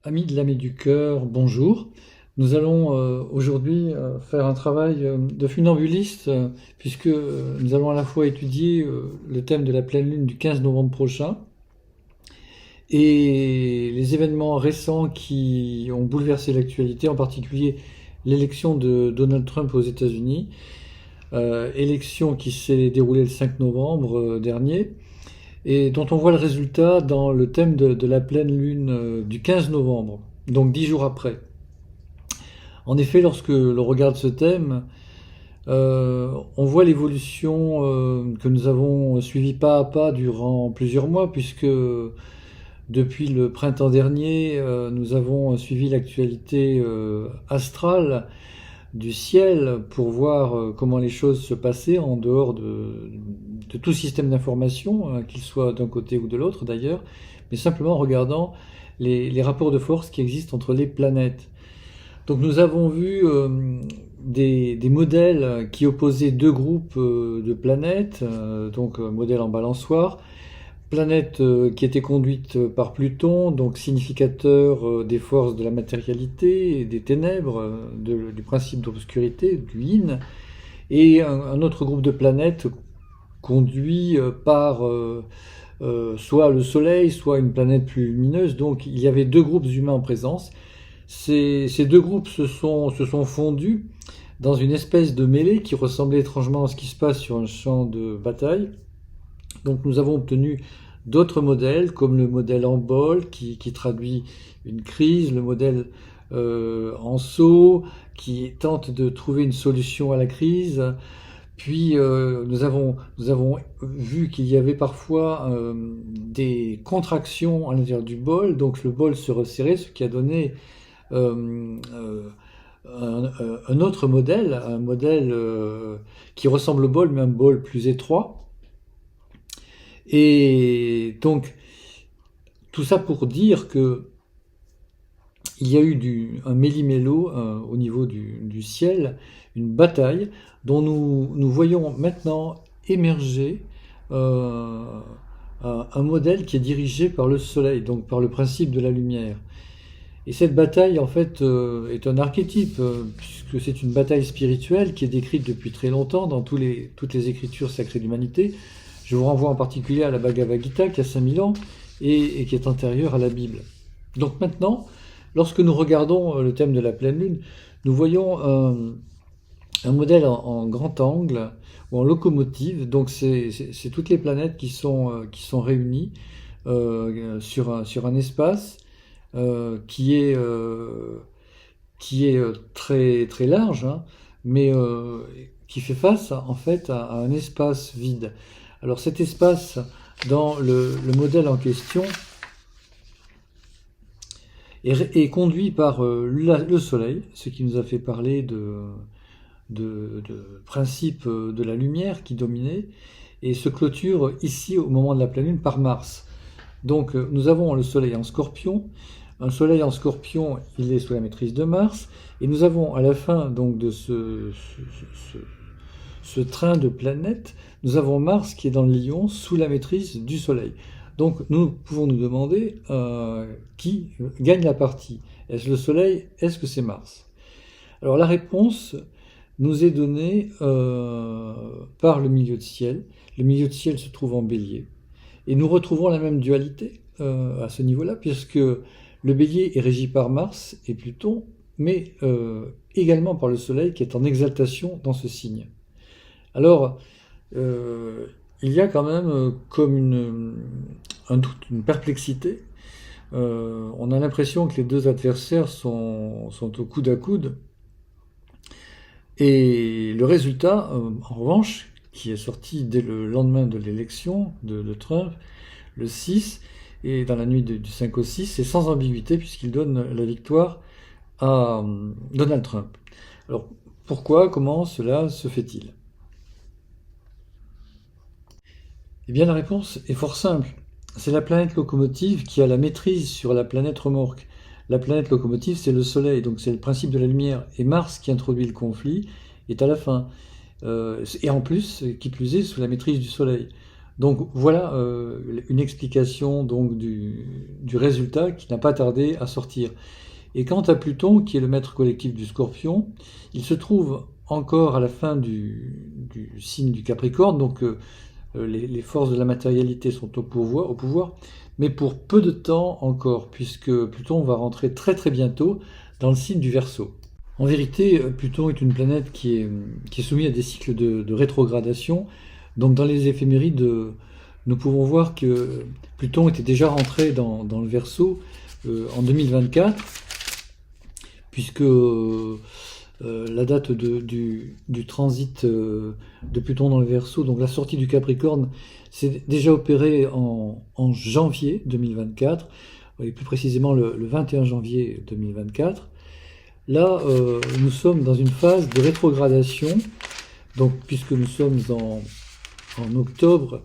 Amis de l'âme et du cœur, bonjour. Nous allons aujourd'hui faire un travail de funambuliste puisque nous allons à la fois étudier le thème de la pleine lune du 15 novembre prochain et les événements récents qui ont bouleversé l'actualité, en particulier l'élection de Donald Trump aux États-Unis, élection qui s'est déroulée le 5 novembre dernier et dont on voit le résultat dans le thème de la pleine lune du 15 novembre, donc 10 jours après. En effet, lorsque l'on regarde ce thème, on voit l'évolution que nous avons suivie pas à pas durant plusieurs mois, puisque depuis le printemps dernier, nous avons suivi l'actualité astrale du ciel pour voir comment les choses se passaient en dehors de tout système d'information, qu'il soit d'un côté ou de l'autre d'ailleurs, mais simplement en regardant les rapports de force qui existent entre les planètes. Donc nous avons vu des modèles qui opposaient deux groupes de planètes, donc modèle en balançoire, planète qui était conduite par Pluton, donc significateur des forces de la matérialité et des ténèbres, du principe d'obscurité, du yin, et un autre groupe de planètes conduit par soit le Soleil, soit une planète plus lumineuse. Donc il y avait deux groupes humains en présence. Ces deux groupes se sont fondus dans une espèce de mêlée qui ressemblait étrangement à ce qui se passe sur un champ de bataille. Donc nous avons obtenu d'autres modèles, comme le modèle en bol qui traduit une crise, le modèle en seau qui tente de trouver une solution à la crise. Puis nous avons vu qu'il y avait parfois des contractions à l'intérieur du bol, donc le bol se resserrait, ce qui a donné euh, euh, un autre modèle, un modèle qui ressemble au bol, mais un bol plus étroit. Et donc, tout ça pour dire que il y a eu un méli-mélo au niveau du ciel, une bataille dont nous voyons maintenant émerger euh, un modèle qui est dirigé par le soleil, donc par le principe de la lumière. Et cette bataille, en fait, est un archétype, puisque c'est une bataille spirituelle qui est décrite depuis très longtemps dans toutes les écritures sacrées d'humanité. Je vous renvoie en particulier à la Bhagavad Gita, qui a 5000 ans, et qui est antérieure à la Bible. Donc maintenant, lorsque nous regardons le thème de la pleine lune, nous voyons un modèle en grand angle, ou en locomotive, donc c'est toutes les planètes qui sont réunies sur un espace qui est très, très large, hein, mais qui fait face en fait à un espace vide. Alors cet espace, dans le modèle en question, est conduit par le Soleil, ce qui nous a fait parler de principe de la lumière qui dominait, et se clôture ici au moment de la pleine lune par Mars. Donc nous avons le Soleil en Scorpion. Un Soleil en Scorpion, il est sous la maîtrise de Mars, et nous avons à la fin donc de ce train de planètes, nous avons Mars qui est dans le Lion sous la maîtrise du Soleil. Donc nous pouvons nous demander qui gagne la partie. Est-ce le Soleil? Est-ce que c'est Mars? Alors la réponse nous est donnée par le milieu de ciel. Le milieu de ciel se trouve en Bélier. Et nous retrouvons la même dualité à ce niveau-là, puisque le Bélier est régi par Mars et Pluton, mais également par le Soleil qui est en exaltation dans ce signe. Alors, il y a quand même comme un doute, une perplexité. On a l'impression que les deux adversaires sont au coude à coude. Et le résultat, en revanche, qui est sorti dès le lendemain de l'élection de Trump, le 6, et dans la nuit du 5 au 6, c'est sans ambiguïté puisqu'il donne la victoire à Donald Trump. Alors pourquoi, comment cela se fait-il? Eh bien la réponse est fort simple. C'est la planète locomotive qui a la maîtrise sur la planète remorque. La planète locomotive, c'est le Soleil, donc c'est le principe de la lumière. Et Mars, qui introduit le conflit, est à la fin. Et en plus, qui plus est, sous la maîtrise du Soleil. Donc voilà une explication donc du résultat qui n'a pas tardé à sortir. Et quant à Pluton, qui est le maître collectif du Scorpion, il se trouve encore à la fin du signe du Capricorne, donc les forces de la matérialité sont au pouvoir, mais pour peu de temps encore, puisque Pluton va rentrer très très bientôt dans le signe du Verseau. En vérité, Pluton est une planète qui est soumise à des cycles de rétrogradation. Donc dans les éphémérides, nous pouvons voir que Pluton était déjà rentré dans le Verseau en 2024, puisque la date du transit de Pluton dans le Verseau, donc la sortie du Capricorne, s'est déjà opérée en janvier 2024, et plus précisément le 21 janvier 2024. Là, nous sommes dans une phase de rétrogradation, donc puisque nous sommes en octobre,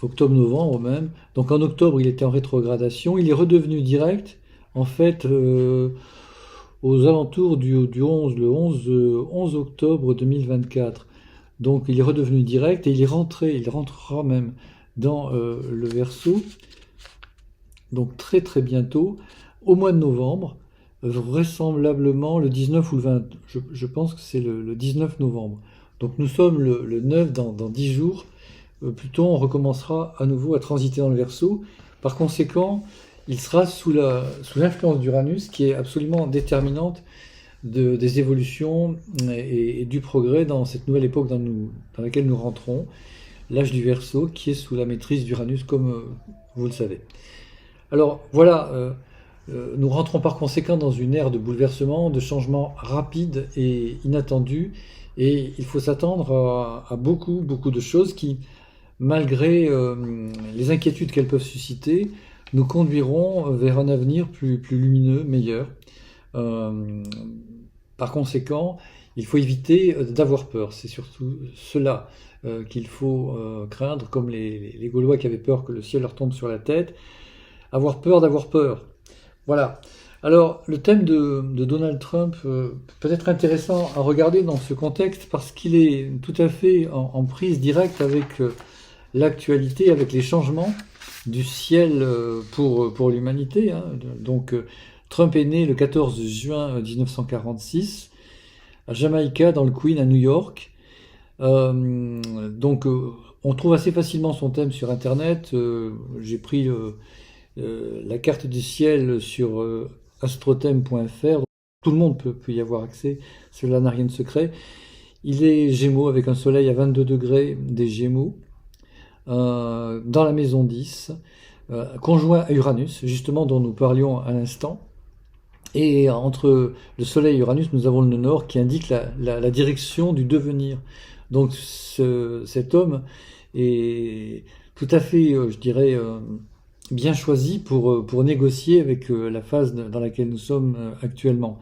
octobre-novembre même. Donc en octobre, il était en rétrogradation, il est redevenu direct, en fait, aux alentours du 11 octobre 2024. Donc il est redevenu direct et il rentrera même dans le Verseau, donc très très bientôt, au mois de novembre, vraisemblablement le 19 ou le 20, je pense que c'est le 19 novembre. Donc nous sommes le 9 dans 10 jours. Pluton recommencera à nouveau à transiter dans le Verseau. Par conséquent, il sera sous l'influence d'Uranus, qui est absolument déterminante des évolutions et du progrès dans cette nouvelle époque dans laquelle nous rentrons, l'âge du Verseau, qui est sous la maîtrise d'Uranus, comme vous le savez. Alors voilà, nous rentrons par conséquent dans une ère de bouleversement, de changements rapides et inattendus, et il faut s'attendre à beaucoup, beaucoup de choses qui, malgré les inquiétudes qu'elles peuvent susciter, nous conduiront vers un avenir plus lumineux, meilleur. Par conséquent, il faut éviter d'avoir peur. C'est surtout cela qu'il faut craindre, comme les Gaulois qui avaient peur que le ciel leur tombe sur la tête. Avoir peur d'avoir peur. Voilà. Alors, le thème de Donald Trump peut être intéressant à regarder dans ce contexte parce qu'il est tout à fait en prise directe avec l'actualité, avec les changements du ciel pour l'humanité. Hein. Donc, Trump est né le 14 juin 1946 à Jamaïca, dans le Queens, à New York. Donc, on trouve assez facilement son thème sur Internet. J'ai pris la carte du ciel sur astrothème.fr. Tout le monde peut y avoir accès. Cela n'a rien de secret. Il est Gémeaux avec un soleil à 22 degrés des Gémeaux. Dans la maison 10, conjoint à Uranus, justement dont nous parlions à l'instant. Et entre le Soleil et Uranus, nous avons le nœud nord qui indique la direction du devenir. Donc cet homme est tout à fait, je dirais, bien choisi pour négocier avec la phase dans laquelle nous sommes actuellement.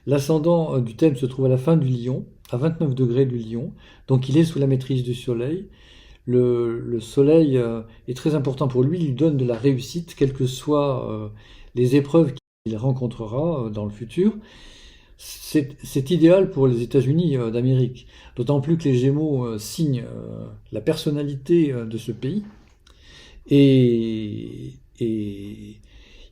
L'ascendant du thème se trouve à la fin du Lion, à 29 degrés du Lion, donc il est sous la maîtrise du Soleil. Le Soleil est très important pour lui, il lui donne de la réussite, quelles que soient les épreuves qu'il rencontrera dans le futur. C'est idéal pour les États-Unis d'Amérique, d'autant plus que les Gémeaux signent la personnalité de ce pays, et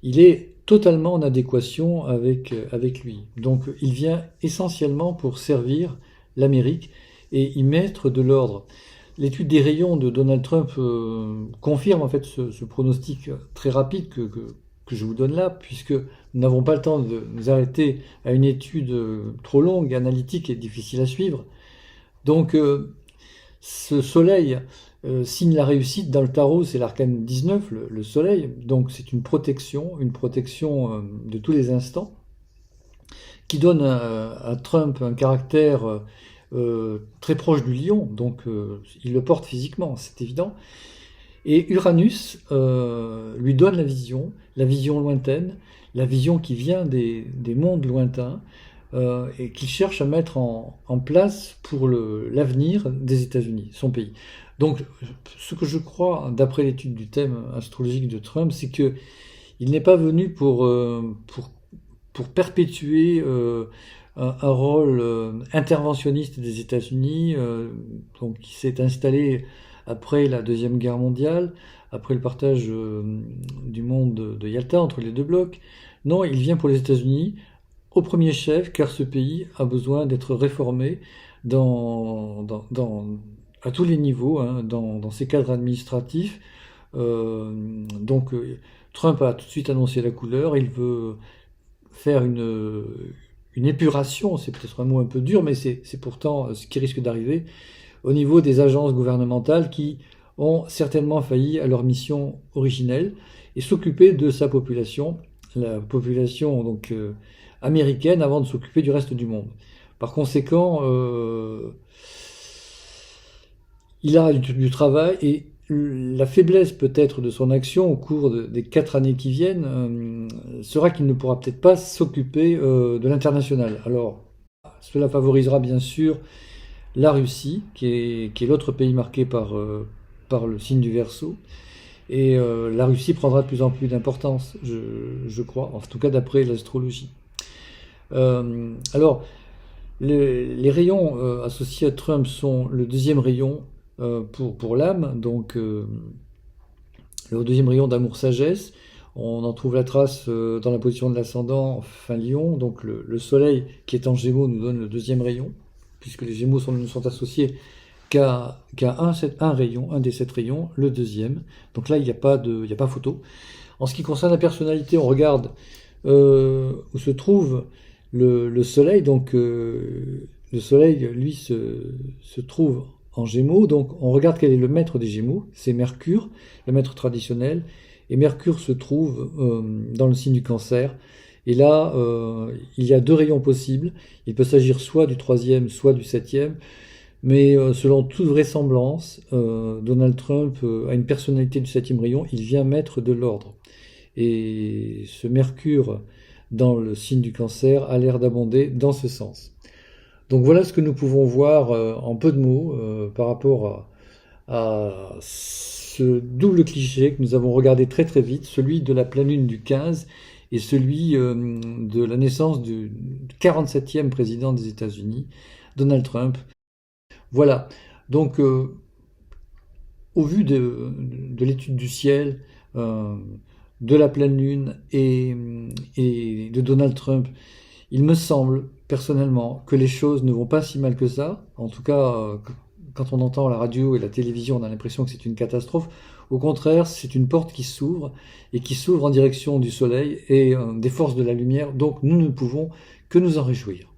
il est totalement en adéquation avec lui. Donc il vient essentiellement pour servir l'Amérique et y mettre de l'ordre. L'étude des rayons de Donald Trump confirme en fait ce pronostic très rapide que je vous donne là, puisque nous n'avons pas le temps de nous arrêter à une étude trop longue, analytique et difficile à suivre. Donc ce soleil signe la réussite. Dans le tarot, c'est l'arcane 19, le soleil, donc c'est une protection de tous les instants, qui donne à Trump un caractère très proche du lion, donc il le porte physiquement, c'est évident. Et Uranus lui donne la vision lointaine, la vision qui vient des mondes lointains, et qu'il cherche à mettre en place pour l'avenir des États-Unis, son pays. Donc, ce que je crois, d'après l'étude du thème astrologique de Trump, c'est que il n'est pas venu pour perpétuer un rôle interventionniste des États-Unis, donc qui s'est installé après la Deuxième Guerre mondiale, après le partage du monde de Yalta entre les deux blocs. Non, il vient pour les États-Unis au premier chef, car ce pays a besoin d'être réformé à tous les niveaux, hein, dans ses cadres administratifs. Donc Trump a tout de suite annoncé la couleur, il veut faire une épuration, c'est peut-être un mot un peu dur, mais c'est pourtant ce qui risque d'arriver, au niveau des agences gouvernementales qui ont certainement failli à leur mission originelle et s'occuper de sa population, la population donc américaine, avant de s'occuper du reste du monde. Par conséquent, il a du travail et la faiblesse peut-être de son action au cours des 4 années qui viennent sera qu'il ne pourra peut-être pas s'occuper de l'international. Alors, cela favorisera bien sûr la Russie, qui est l'autre pays marqué par le signe du Verseau. Et la Russie prendra de plus en plus d'importance, je crois, en tout cas d'après l'astrologie. Alors, les rayons associés à Trump sont le deuxième rayon pour l'âme, donc le deuxième rayon d'amour-sagesse. On en trouve la trace dans la position de l'ascendant fin Lion, donc le soleil qui est en Gémeaux nous donne le deuxième rayon, puisque les Gémeaux ne sont associés qu'à un rayon, un des 7 rayons, le deuxième. Donc là, il n'y a pas photo. En ce qui concerne la personnalité, on regarde où se trouve le soleil. Donc le soleil, lui, se trouve en Gémeaux. Donc on regarde quel est le maître des Gémeaux. C'est Mercure, le maître traditionnel. Et Mercure se trouve dans le signe du Cancer. Et là, il y a 2 rayons possibles. Il peut s'agir soit du 3e, soit du 7e. Mais selon toute vraisemblance, Donald Trump a une personnalité du 7e rayon. Il vient mettre de l'ordre. Et ce Mercure dans le signe du Cancer a l'air d'abonder dans ce sens. Donc voilà ce que nous pouvons voir en peu de mots par rapport à ce double cliché que nous avons regardé très très vite, celui de la pleine lune du 15 et celui de la naissance du 47e président des États-Unis, Donald Trump. Voilà, donc au vu de l'étude du ciel, de la pleine lune et de Donald Trump, il me semble personnellement que les choses ne vont pas si mal que ça. En tout cas, quand on entend la radio et la télévision, on a l'impression que c'est une catastrophe. Au contraire, c'est une porte qui s'ouvre et qui s'ouvre en direction du soleil et des forces de la lumière. Donc nous ne pouvons que nous en réjouir.